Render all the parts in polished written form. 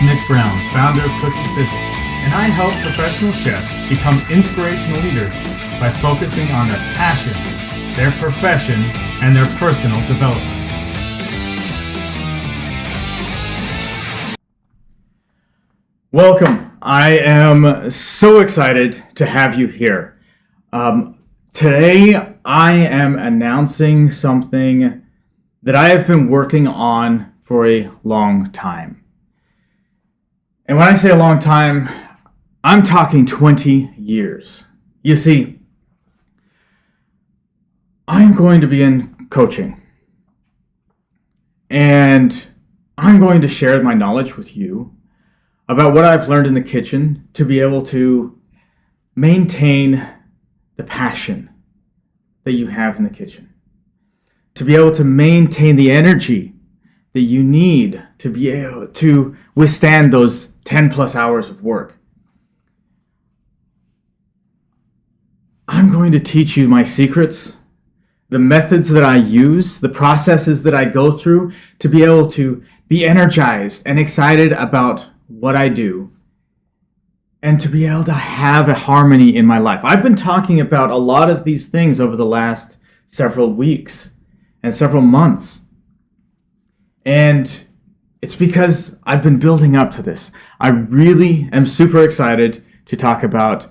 Nick Brown, founder of Cooking Physics, and I help professional chefs become inspirational leaders by focusing on their passion, their profession, and their personal development. Welcome. I am so excited to have you here. Today, I am announcing something that I have been working on for a long time. And when I say a long time, I'm talking 20 years. You see, I'm going to be in coaching. And I'm going to share my knowledge with you about what I've learned in the kitchen to be able to maintain the passion that you have in the kitchen. To be able to maintain the energy that you need to be able to withstand those 10 plus hours of work. I'm going to teach you my secrets, the methods that I use, the processes that I go through to be able to be energized and excited about what I do and to be able to have a harmony in my life. I've been talking about a lot of these things over the last several weeks and several months. And it's because I've been building up to this. I really am super excited to talk about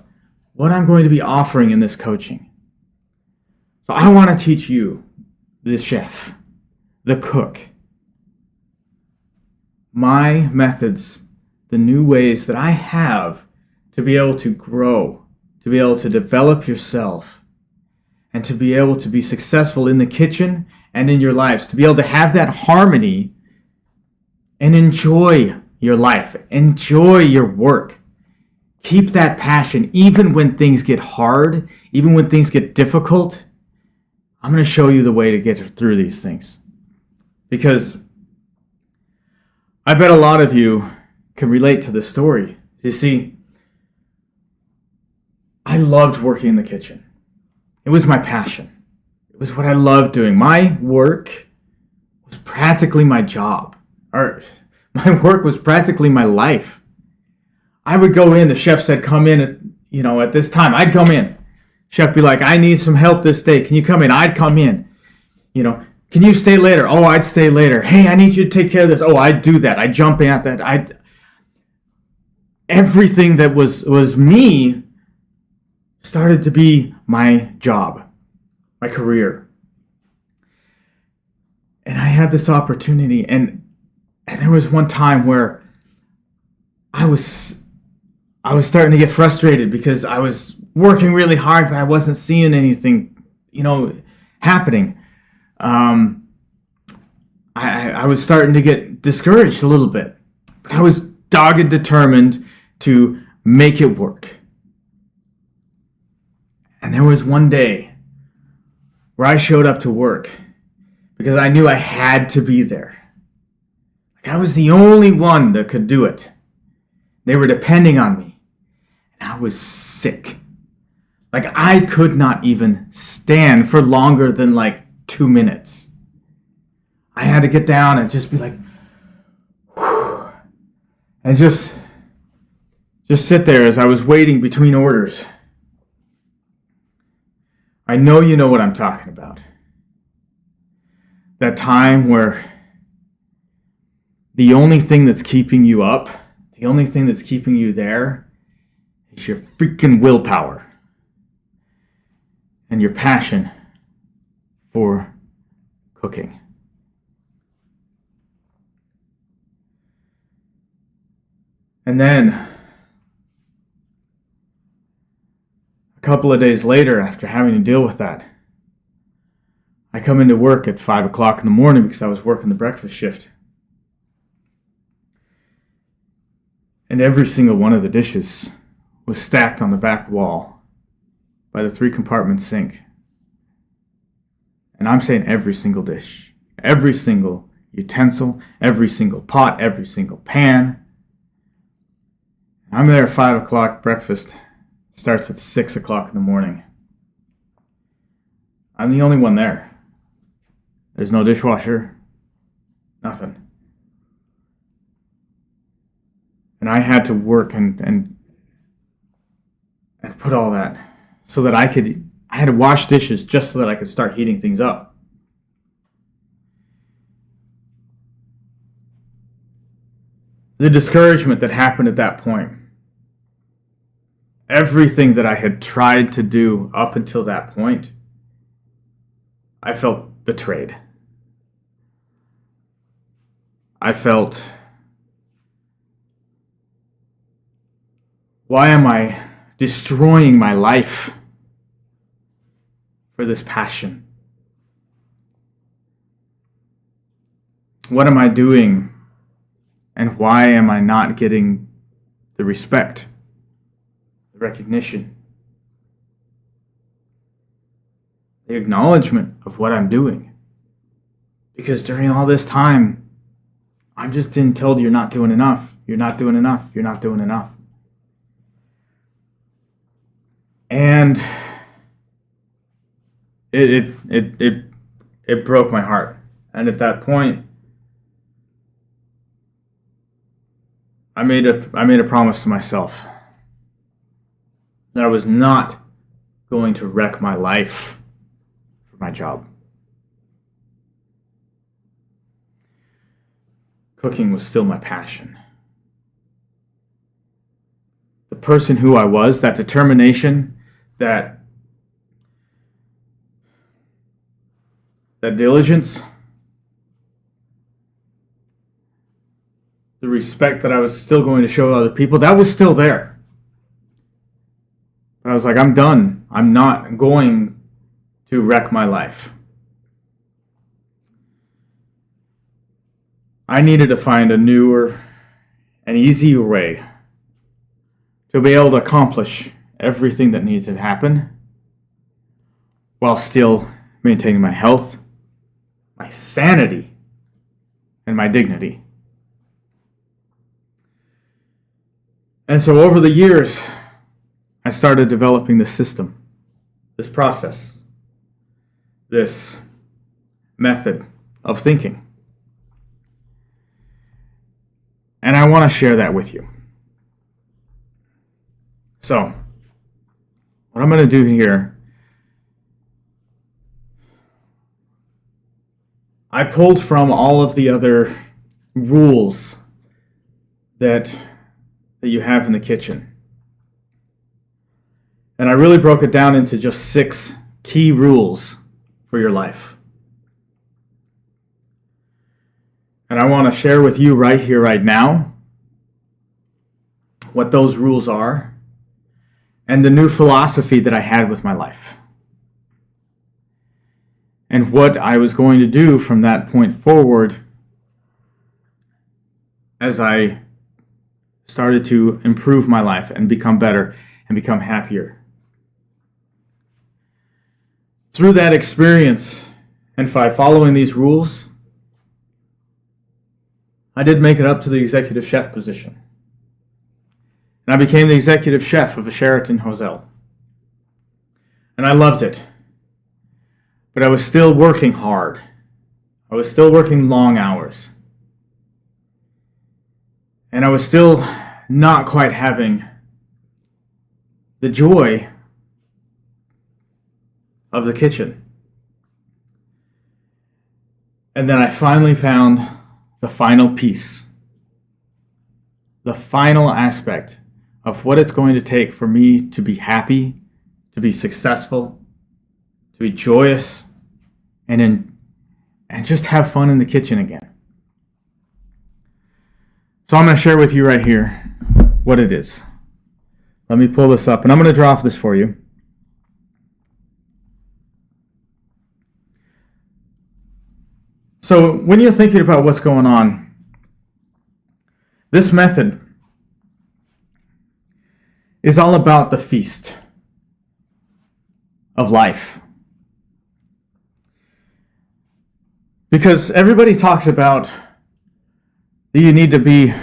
what I'm going to be offering in this coaching. So I want to teach you, the chef, the cook, my methods, the new ways that I have to be able to grow, to be able to develop yourself, and to be able to be successful in the kitchen and in your lives, to be able to have that harmony and enjoy your life, enjoy your work. Keep that passion even when things get hard, even when things get difficult. I'm going to show you the way to get through these things. Because I bet a lot of you can relate to this story. You see, I loved working in the kitchen. It was my passion. It was what I loved doing. My work was practically my job. Or my work was practically my life. I would go in, the chef said, come in at this time. I'd come in. Chef be like, I need some help this day. Can you come in? I'd come in. Can you stay later? Oh, I'd stay later. Hey, I need you to take care of this. Oh, I'd do that. I'd jump in at that. Everything that was me started to be my job, my career. And I had this opportunity, and there was one time where I was starting to get frustrated because I was working really hard, but I wasn't seeing anything, happening. I was starting to get discouraged a little bit, but I was dogged determined to make it work. And there was one day where I showed up to work because I knew I had to be there. Like I was the only one that could do it. They were depending on me. And I was sick. Like I could not even stand for longer than 2 minutes. I had to get down and just be like, whew, and just sit there as I was waiting between orders. I know you know what I'm talking about. That time where the only thing that's keeping you up, the only thing that's keeping you there is your freaking willpower and your passion for cooking. And then a couple of days later, after having to deal with that, I come into work at 5 o'clock in the morning because I was working the breakfast shift. And every single one of the dishes was stacked on the back wall by the 3-compartment sink. And I'm saying every single dish, every single utensil, every single pot, every single pan. I'm there at 5 o'clock. Breakfast starts at 6 o'clock in the morning. I'm the only one there. There's no dishwasher. Nothing. And I had to work and put all that so that I had to wash dishes just so that I could start heating things up. The discouragement that happened at that point, everything that I had tried to do up until that point, I felt betrayed. I felt, why am I destroying my life for this passion? What am I doing? And why am I not getting the respect, the recognition, the acknowledgement of what I'm doing? Because during all this time, I'm just being told you're not doing enough, you're not doing enough, you're not doing enough. And it broke my heart. And at that point, I made a promise to myself that I was not going to wreck my life for my job. Cooking was still my passion. The person who I was, that determination, that diligence, the respect that I was still going to show other people, that was still there. But I was like, I'm done. I'm not going to wreck my life. I needed to find a newer and easier way to be able to accomplish everything that needs to happen while still maintaining my health, my sanity, and my dignity. And so over the years, I started developing this system, this process, this method of thinking. And I want to share that with you. So, what I'm going to do here, I pulled from all of the other rules that you have in the kitchen. And I really broke it down into just 6 key rules for your life. And I want to share with you right here, right now, what those rules are and the new philosophy that I had with my life. And what I was going to do from that point forward as I started to improve my life and become better and become happier. Through that experience and by following these rules, I did make it up to the executive chef position. And I became the executive chef of a Sheraton hotel. And I loved it. But I was still working hard. I was still working long hours. And I was still not quite having the joy of the kitchen. And then I finally found the final piece, the final aspect of what it's going to take for me to be happy, to be successful, to be joyous, and just have fun in the kitchen again. So I'm going to share with you right here what it is. Let me pull this up, and I'm going to draw off this for you. So when you're thinking about what's going on, this method is all about the feast of life. Because everybody talks about you need to be,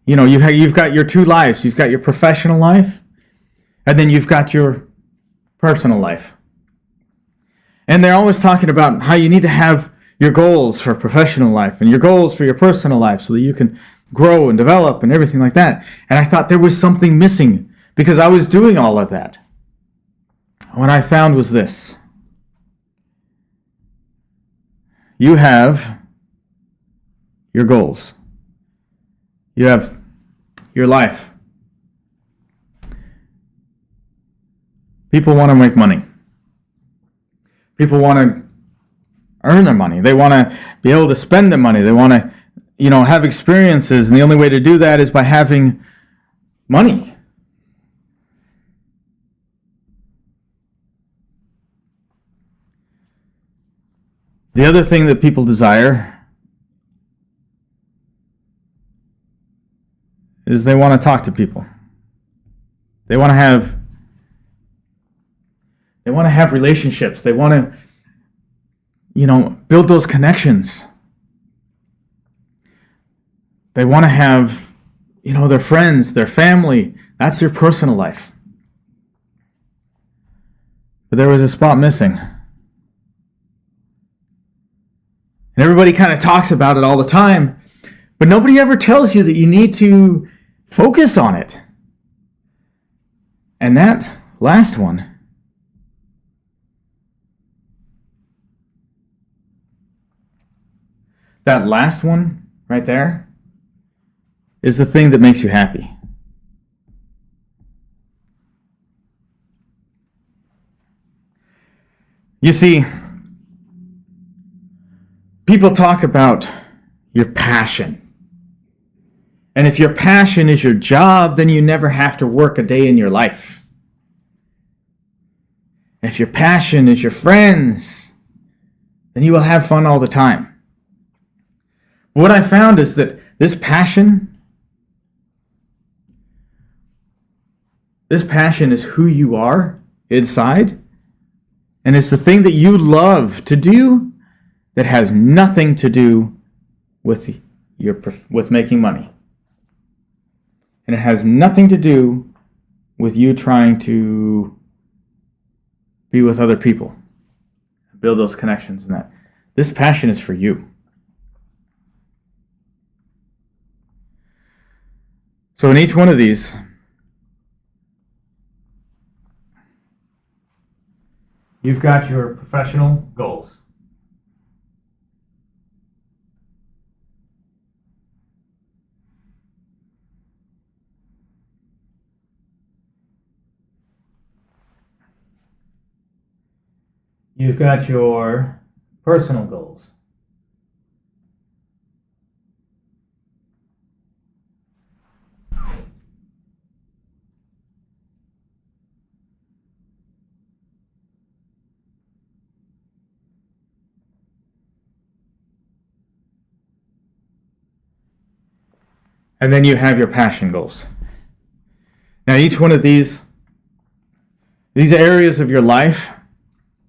you've got your 2 lives. You've got your professional life, and then you've got your personal life. And they're always talking about how you need to have your goals for professional life and your goals for your personal life so that you can grow and develop and everything like that. And I thought there was something missing because I was doing all of that. What I found was this. You have your goals. You have your life. People want to make money. People want to earn their money. They want to be able to spend their money. They want to, have experiences. And the only way to do that is by having money. The other thing that people desire is they want to talk to people. They want to have relationships. They want to, build those connections. They want to have, their friends, their family. That's your personal life. But there was a spot missing. And everybody kind of talks about it all the time, but nobody ever tells you that you need to focus on it. And that last one, right there, is the thing that makes you happy. You see, people talk about your passion. And if your passion is your job, then you never have to work a day in your life. If your passion is your friends, then you will have fun all the time. What I found is that this passion is who you are inside, and it's the thing that you love to do that has nothing to do with making money. And it has nothing to do with you trying to be with other people, build those connections and that. This passion is for you. So in each one of these, you've got your professional goals. You've got your personal goals. And then you have your passion goals. Now each one of these areas of your life,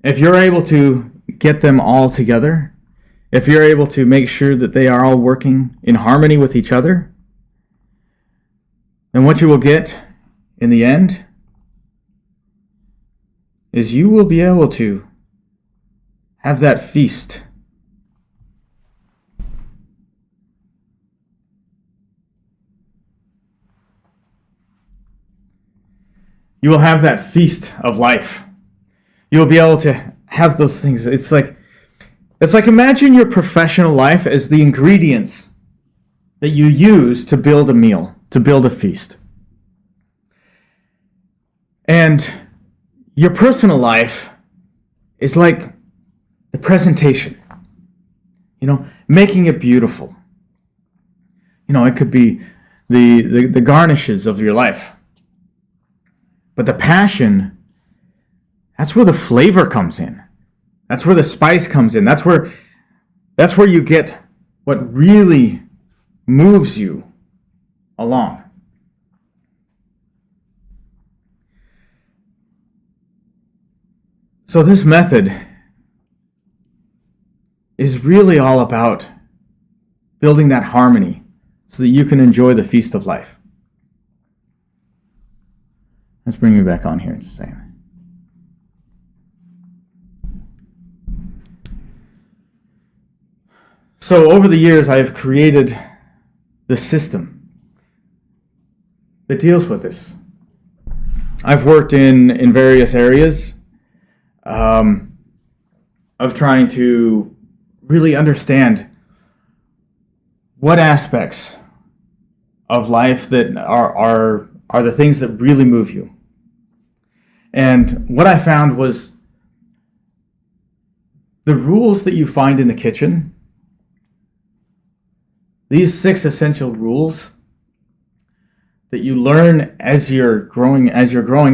if you're able to get them all together, if you're able to make sure that they are all working in harmony with each other, then what you will get in the end is you will be able to have that feast. You will have that feast of life. You'll be able to have those things. It's like imagine your professional life as the ingredients that you use to build a meal, to build a feast. And your personal life is like the presentation, making it beautiful. It could be the garnishes of your life. But the passion, that's where the flavor comes in. That's where the spice comes in. That's where you get what really moves you along. So this method is really all about building that harmony so that you can enjoy the feast of life. Let's bring you back on here just a second. So over the years, I have created the system that deals with this. I've worked in various areas of trying to really understand what aspects of life that are the things that really move you. And what I found was the rules that you find in the kitchen, these 6 essential rules that you learn as you're growing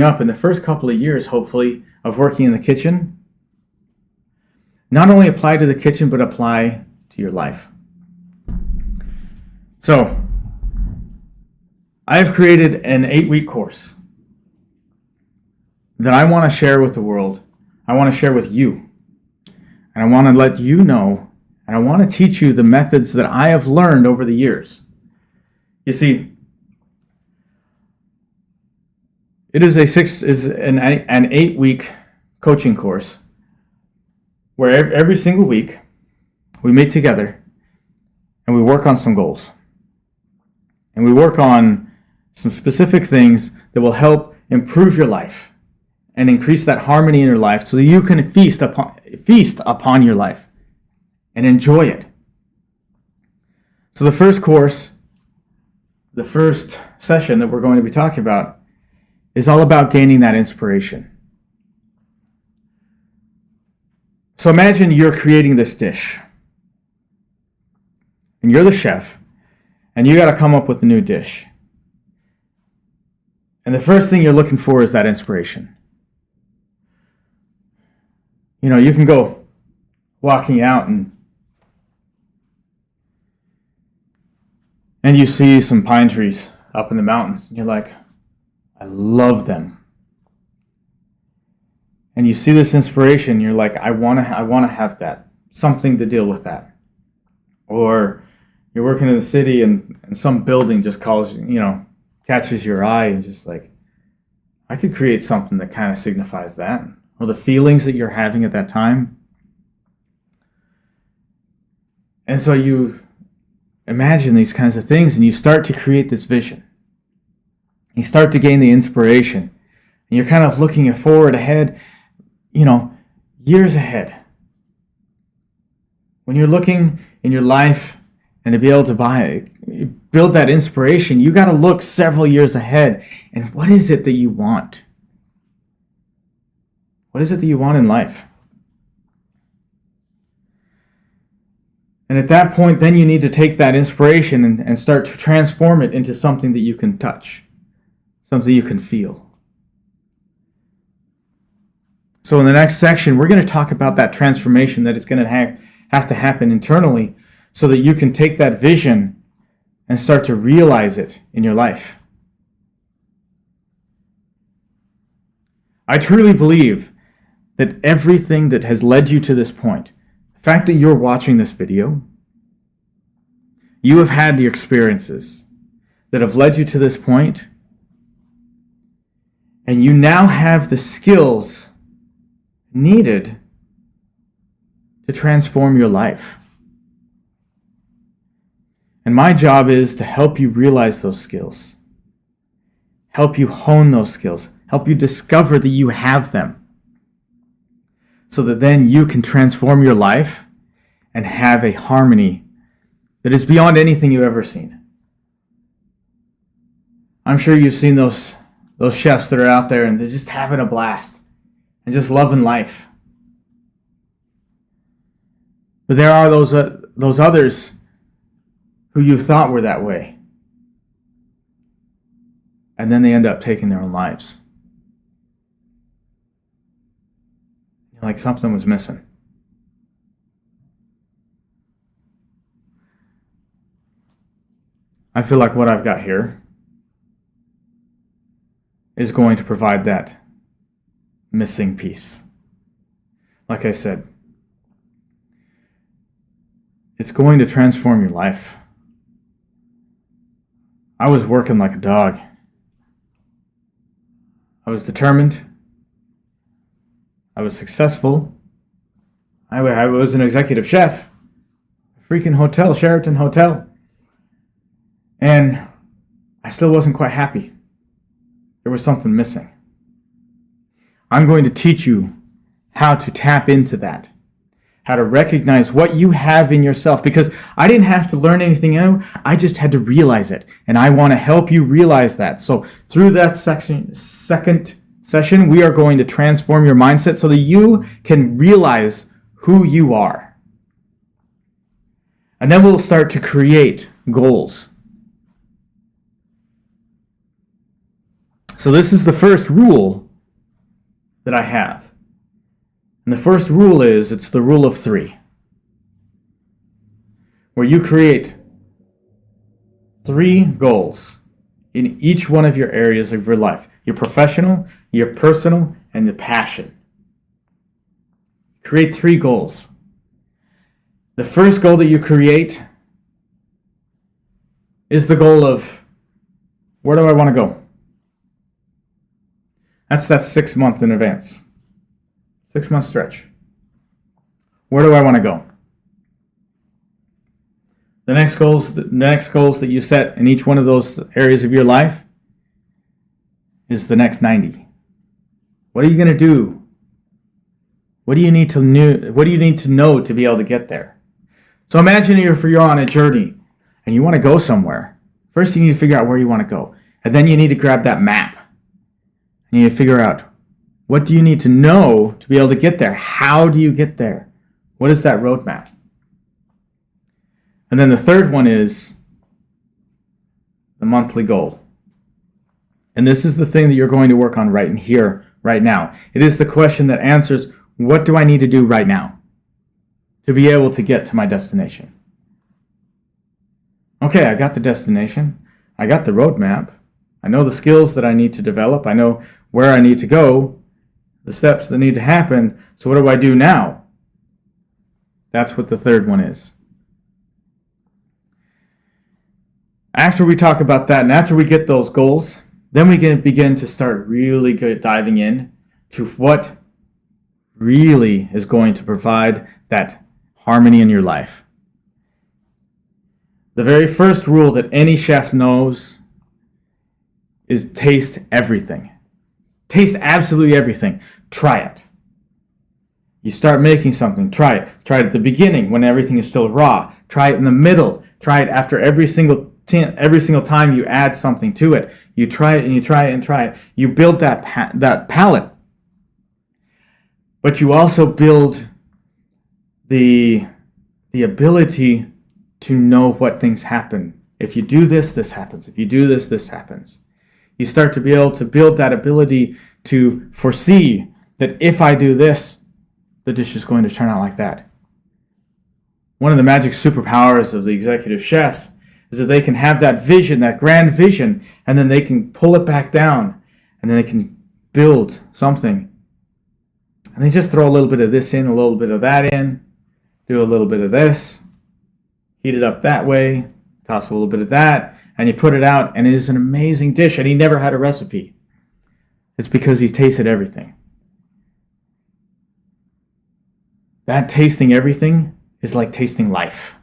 up in the first couple of years, hopefully, of working in the kitchen, not only apply to the kitchen, but apply to your life. So, I have created an 8-week course that I want to share with the world. I want to share with you. And I want to let you know, and I want to teach you the methods that I have learned over the years. You see, it is an 8-week coaching course where every single week we meet together and we work on some goals. And we work on some specific things that will help improve your life and increase that harmony in your life so that you can feast upon your life and enjoy it. So the first course, the first session that we're going to be talking about is all about gaining that inspiration. So imagine you're creating this dish and you're the chef and you got to come up with a new dish. And the first thing you're looking for is that inspiration. You know, you can go walking out and you see some pine trees up in the mountains and you're like, I love them. And you see this inspiration, you're like, I want to have that, something to deal with that. Or you're working in the city and some building just catches your eye and just like, I could create something that kind of signifies that. Or the feelings that you're having at that time. And so you imagine these kinds of things and you start to create this vision. You start to gain the inspiration. And you're kind of looking forward ahead, years ahead. When you're looking in your life and to be able to build that inspiration, you got to look several years ahead. And what is it that you want? What is it that you want in life? And at that point, then you need to take that inspiration and start to transform it into something that you can touch, something you can feel. So in the next section, we're going to talk about that transformation that is going to have to happen internally so that you can take that vision and start to realize it in your life. I truly believe that everything that has led you to this point, the fact that you're watching this video, you have had the experiences that have led you to this point, and you now have the skills needed to transform your life. And my job is to help you realize those skills, help you hone those skills, help you discover that you have them, so that then you can transform your life and have a harmony that is beyond anything you've ever seen. I'm sure you've seen those chefs that are out there and they're just having a blast and just loving life. But there are those others who you thought were that way. And then they end up taking their own lives. Like something was missing. I feel like what I've got here is going to provide that missing piece. Like I said, it's going to transform your life. I was working like a dog. I was determined. I was successful. I was an executive chef. Freaking hotel, Sheraton Hotel. And I still wasn't quite happy. There was something missing. I'm going to teach you how to tap into that, how to recognize what you have in yourself, because I didn't have to learn anything out. I just had to realize it. And I want to help you realize that. So through that second session, we are going to transform your mindset so that you can realize who you are. And then we'll start to create goals. So this is the first rule that I have. And the first rule is, it's the rule of 3. Where you create 3 goals in each one of your areas of your life. Your professional, your personal, and your passion. Create 3 goals. The first goal that you create is the goal of, where do I want to go? That's that 6 month in advance. 6 month stretch. Where do I want to go? The next goals that you set in each one of those areas of your life is the next 90. What are you going to do? What do you need to know to be able to get there? So imagine if you're on a journey and you want to go somewhere. First you need to figure out where you want to go. And then you need to grab that map. And you need to figure out, what do you need to know to be able to get there? How do you get there? What is that roadmap? And then the third one is the monthly goal. And this is the thing that you're going to work on right in here, right now. It is the question that answers, what do I need to do right now to be able to get to my destination? Okay, I got the destination. I got the roadmap. I know the skills that I need to develop. I know where I need to go, the steps that need to happen. So what do I do now? That's what the third one is. After we talk about that and after we get those goals, then we can begin to start really diving in to what really is going to provide that harmony in your life. The very first rule that any chef knows is taste everything. Taste absolutely everything. Try it. You start making something, try it. Try it at the beginning when everything is still raw. Try it in the middle. Try it after every single time you add something to it. You try it and you try it and try it. You build that palate. But you also build the ability to know what things happen. If you do this, this happens. If you do this, this happens. You start to be able to build that ability to foresee that if I do this, the dish is going to turn out like that. One of the magic superpowers of the executive chefs is that they can have that vision, that grand vision, and then they can pull it back down, and then they can build something. And they just throw a little bit of this in, a little bit of that in, do a little bit of this, heat it up that way, toss a little bit of that, and you put it out, and it is an amazing dish, and he never had a recipe. It's because he tasted everything. That tasting everything is like tasting life.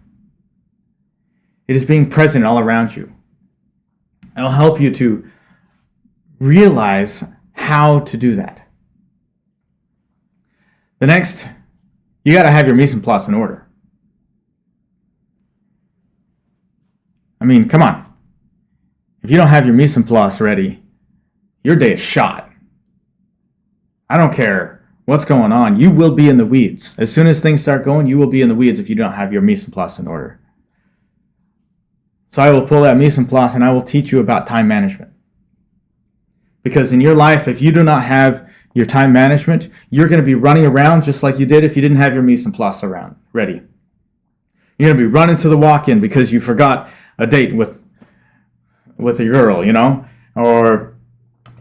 It is being present all around you. It'll help you to realize how to do that. The next, you got to have your mise en place in order. I mean, come on. If you don't have your mise en place ready, your day is shot. I don't care what's going on. You will be in the weeds. As soon as things start going, you will be in the weeds if you don't have your mise en place in order. So I will pull that mise en place and I will teach you about time management. Because in your life, if you do not have your time management, you're going to be running around just like you did if you didn't have your mise en place ready. You're going to be running to the walk-in because you forgot a date with a girl, or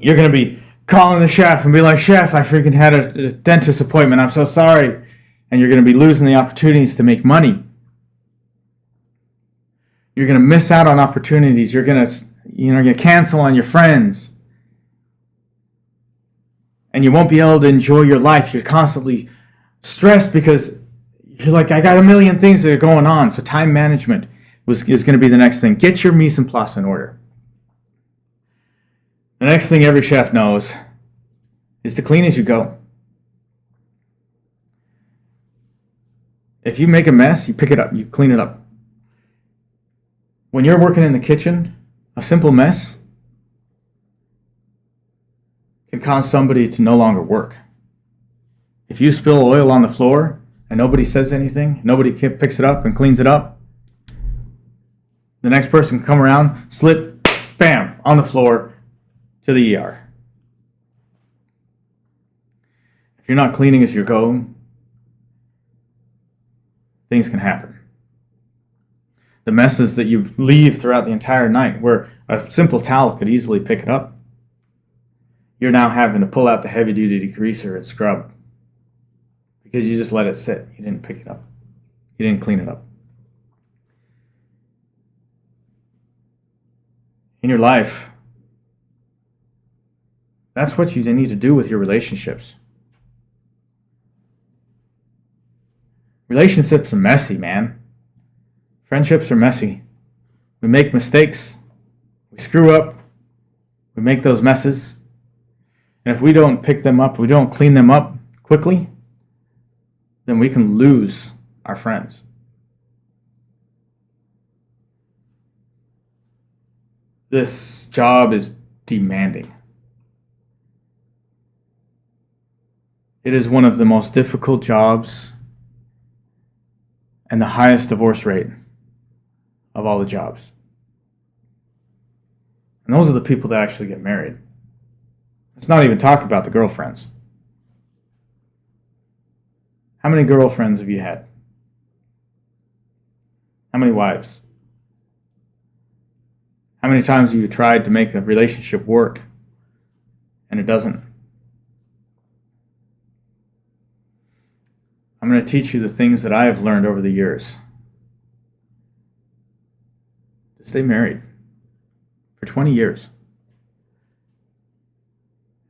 you're going to be calling the chef and be like, "Chef, I freaking had a dentist appointment. I'm so sorry." And you're going to be losing the opportunities to make money. You're going to miss out on opportunities. You're going to cancel on your friends. And you won't be able to enjoy your life. You're constantly stressed because you're like, I got a million things that are going on. So time management, is going to be the next thing. Get your mise en place in order. The next thing every chef knows is to clean as you go. If you make a mess, you pick it up, you clean it up. When you're working in the kitchen, a simple mess can cause somebody to no longer work. If you spill oil on the floor and nobody says anything, nobody picks it up and cleans it up, the next person can come around, slip, bam, on the floor to the ER. If you're not cleaning as you go, things can happen. The messes that you leave throughout the entire night, where a simple towel could easily pick it up, you're now having to pull out the heavy-duty degreaser and scrub because you just let it sit. You didn't pick it up. You didn't clean it up. In your life, that's what you need to do with your relationships. Relationships are messy, man. Friendships are messy. We make mistakes. We screw up. We make those messes. And if we don't pick them up, we don't clean them up quickly, then we can lose our friends. This job is demanding. It is one of the most difficult jobs and the highest divorce rate of all the jobs. And those are the people that actually get married. Let's not even talk about the girlfriends. How many girlfriends have you had? How many wives? How many times have you tried to make a relationship work and it doesn't? I'm going to teach you the things that I have learned over the years. To stay married for 20 years.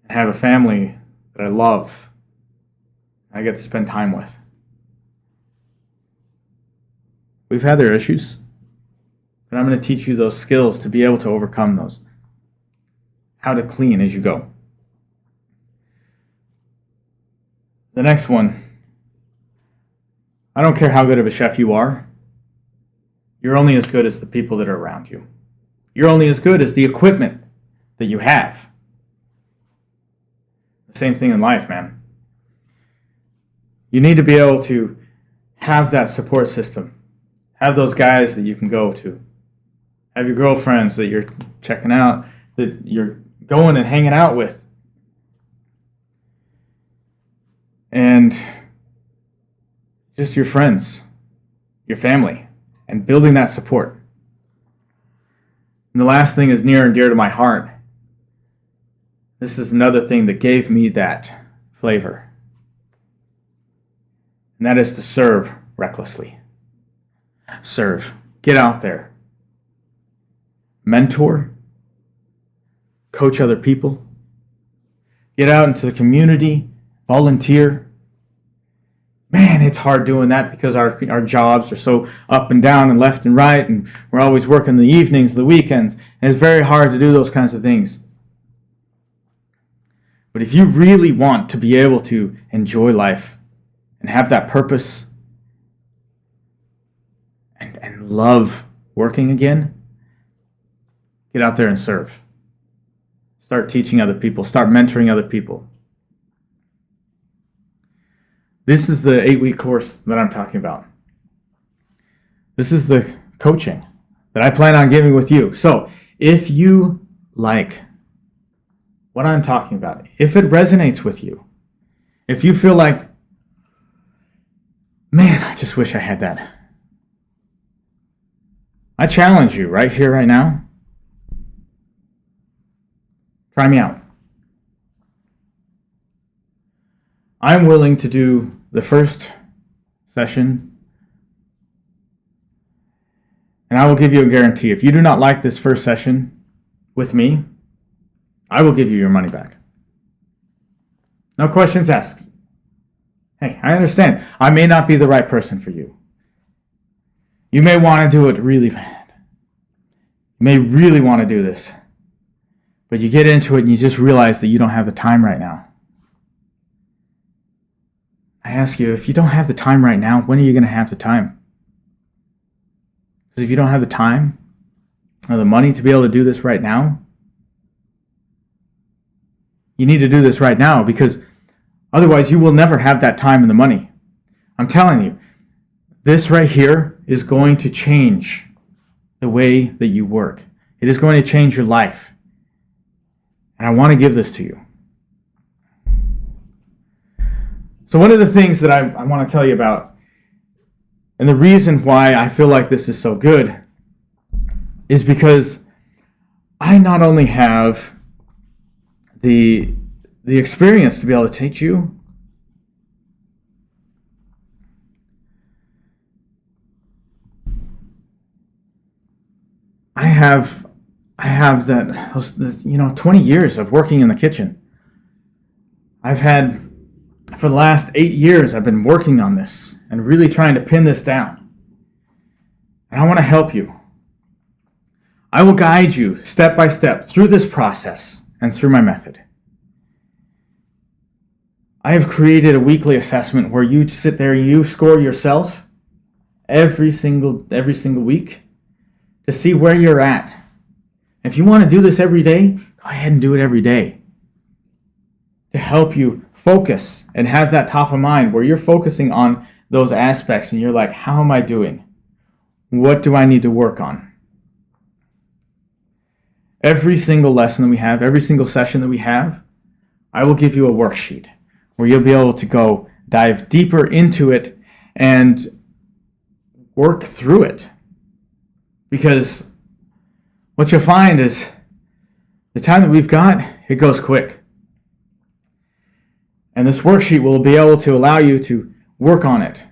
And have a family that I love. I get to spend time with. We've had their issues. But I'm going to teach you those skills to be able to overcome those. How to clean as you go. The next one. I don't care how good of a chef you are. You're only as good as the people that are around you. You're only as good as the equipment that you have. The same thing in life, man. You need to be able to have that support system. Have those guys that you can go to. Have your girlfriends that you're checking out, that you're going and hanging out with. And just your friends, your family, and building that support. And the last thing is near and dear to my heart. This is another thing that gave me that flavor. And that is to serve recklessly. Serve. Get out there. Mentor. Coach other people. Get out into the community. Volunteer. Man, it's hard doing that because our jobs are so up and down and left and right, and we're always working the evenings, the weekends, and it's very hard to do those kinds of things. But if you really want to be able to enjoy life and have that purpose and love working again, get out there and serve. Start teaching other people. Start mentoring other people. This is the 8-week course that I'm talking about. This is the coaching that I plan on giving with you. So if you like what I'm talking about, if it resonates with you, if you feel like, man, I just wish I had that, I challenge you right here, right now. Try me out. I'm willing to do the first session, and I will give you a guarantee. If you do not like this first session with me, I will give you your money back. No questions asked. Hey, I understand. I may not be the right person for you. You may want to do it really bad. You may really want to do this. But you get into it and you just realize that you don't have the time right now. I ask you, if you don't have the time right now, when are you going to have the time? Because if you don't have the time or the money to be able to do this right now, you need to do this right now, because otherwise you will never have that time and the money. I'm telling you, this right here is going to change the way that you work. It is going to change your life. And I want to give this to you. So one of the things that I want to tell you about, and the reason why I feel like this is so good, is because I not only have the experience to be able to teach you, I have those 20 years of working in the kitchen. I've had, for the last 8 years, I've been working on this and really trying to pin this down. And I want to help you. I will guide you step by step through this process and through my method. I have created a weekly assessment where you sit there and you score yourself every single week to see where you're at. If you want to do this every day, go ahead and do it every day, to help you focus and have that top of mind where you're focusing on those aspects and you're like, how am I doing? What do I need to work on? Every single lesson that we have, every single session that we have, I will give you a worksheet where you'll be able to go dive deeper into it and work through it. Because what you'll find is the time that we've got, it goes quick. And this worksheet will be able to allow you to work on it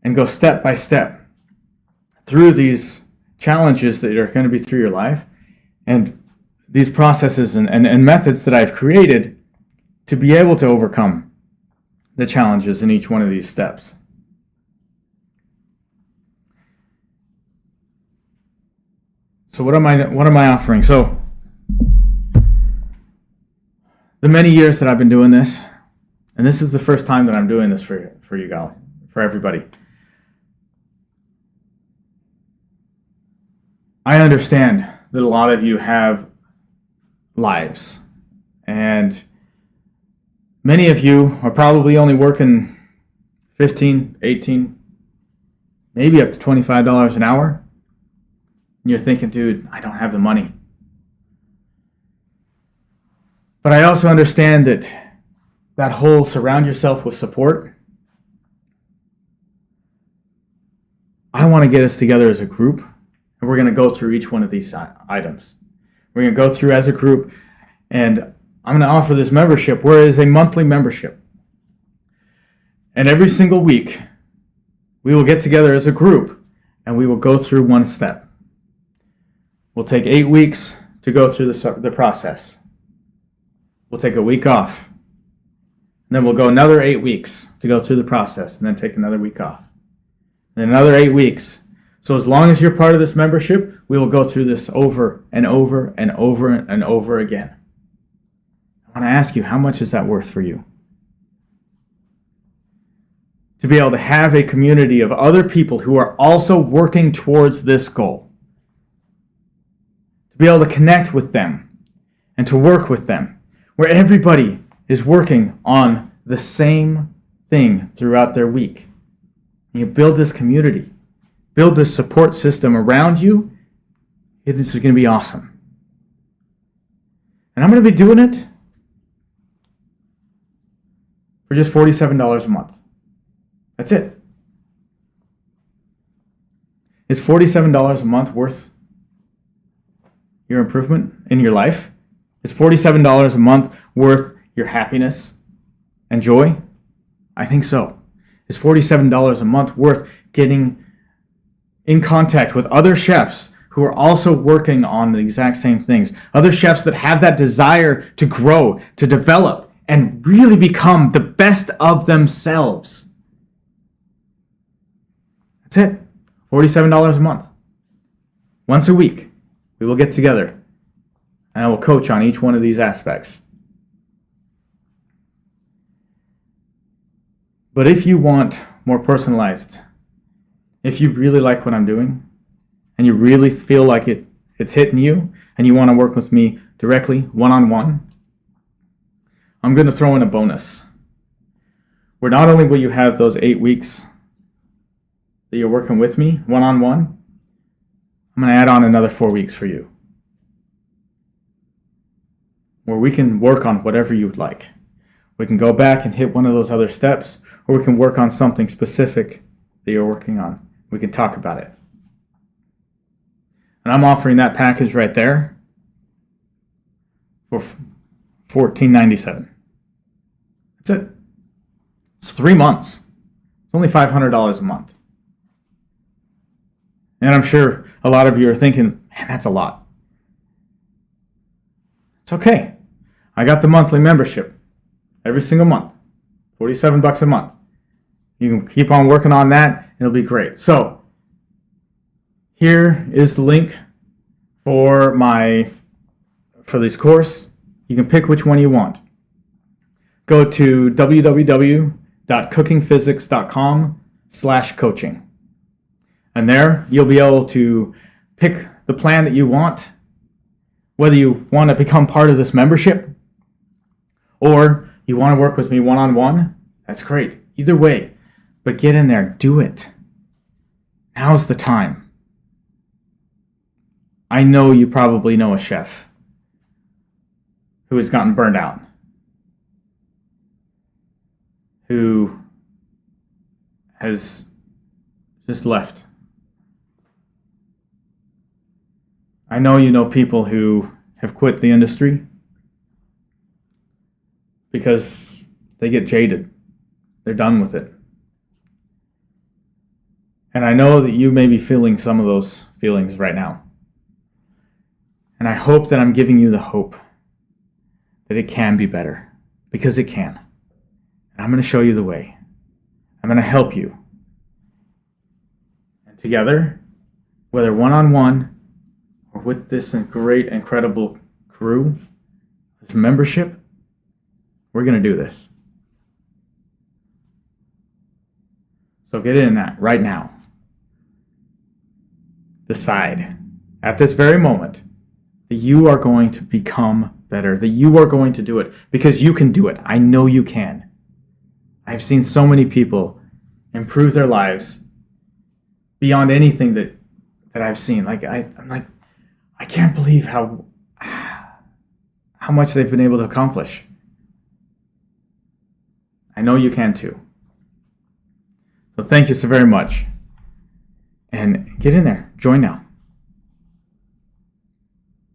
and go step by step through these challenges that are going to be through your life, and these processes and methods that I've created to be able to overcome the challenges in each one of these steps. So what am I offering? So the many years that I've been doing this, and this is the first time that I'm doing this for you guys, for everybody. I understand that a lot of you have lives, and many of you are probably only working 15, 18, maybe up to $25 an hour. And you're thinking, dude, I don't have the money. But I also understand that whole surround yourself with support. I want to get us together as a group, and we're going to go through each one of these items. We're going to go through as a group, and I'm going to offer this membership, where it is a monthly membership. And every single week, we will get together as a group, and we will go through one step. We'll take 8 weeks to go through the process. We'll take a week off. And then we'll go another 8 weeks to go through the process, and then take another week off. And another 8 weeks. So as long as you're part of this membership, we will go through this over and over and over and over again. I want to ask you, how much is that worth for you? To be able to have a community of other people who are also working towards this goal. To be able to connect with them and to work with them, where everybody is working on the same thing throughout their week. And you build this community, build this support system around you. This is going to be awesome. And I'm going to be doing it for just $47 a month. That's it. Is $47 a month worth your improvement in your life? Is $47 a month worth your happiness and joy? I think so. Is $47 a month worth getting in contact with other chefs who are also working on the exact same things? Other chefs that have that desire to grow, to develop, and really become the best of themselves. That's it. $47 a month. Once a week, we will get together and I will coach on each one of these aspects. But if you want more personalized, if you really like what I'm doing and you really feel like it's hitting you and you want to work with me directly, one-on-one, I'm going to throw in a bonus where not only will you have those 8 weeks that you're working with me one-on-one, I'm going to add on another 4 weeks for you where we can work on whatever you would like. We can go back and hit one of those other steps, or we can work on something specific that you're working on. We can talk about it. And I'm offering that package right there for $14.97. That's it. It's 3 months. It's only $500 a month. And I'm sure a lot of you are thinking, man, that's a lot. It's okay. I got the monthly membership every single month. $47 a month. You can keep on working on that. It'll be great. So here is the link for this course. You can pick which one you want. Go to www.cookingphysics.com/coaching. And there you'll be able to pick the plan that you want, whether you want to become part of this membership or you want to work with me one-on-one. That's great. Either way, but get in there, do it. Now's the time. I know you probably know a chef who has gotten burned out, who has just left. I know you know people who have quit the industry because they get jaded. They're done with it. And I know that you may be feeling some of those feelings right now. And I hope that I'm giving you the hope that it can be better, because it can. And I'm going to show you the way. I'm going to help you. And together, whether one-on-one or with this great, incredible crew, this membership, we're going to do this. So get in that right now. Decide at this very moment that you are going to become better, that you are going to do it, because you can do it. I know you can. I've seen so many people improve their lives beyond anything that I've seen. I'm like, I can't believe how much they've been able to accomplish. I know you can too. So thank you so very much. And get in there. Join now.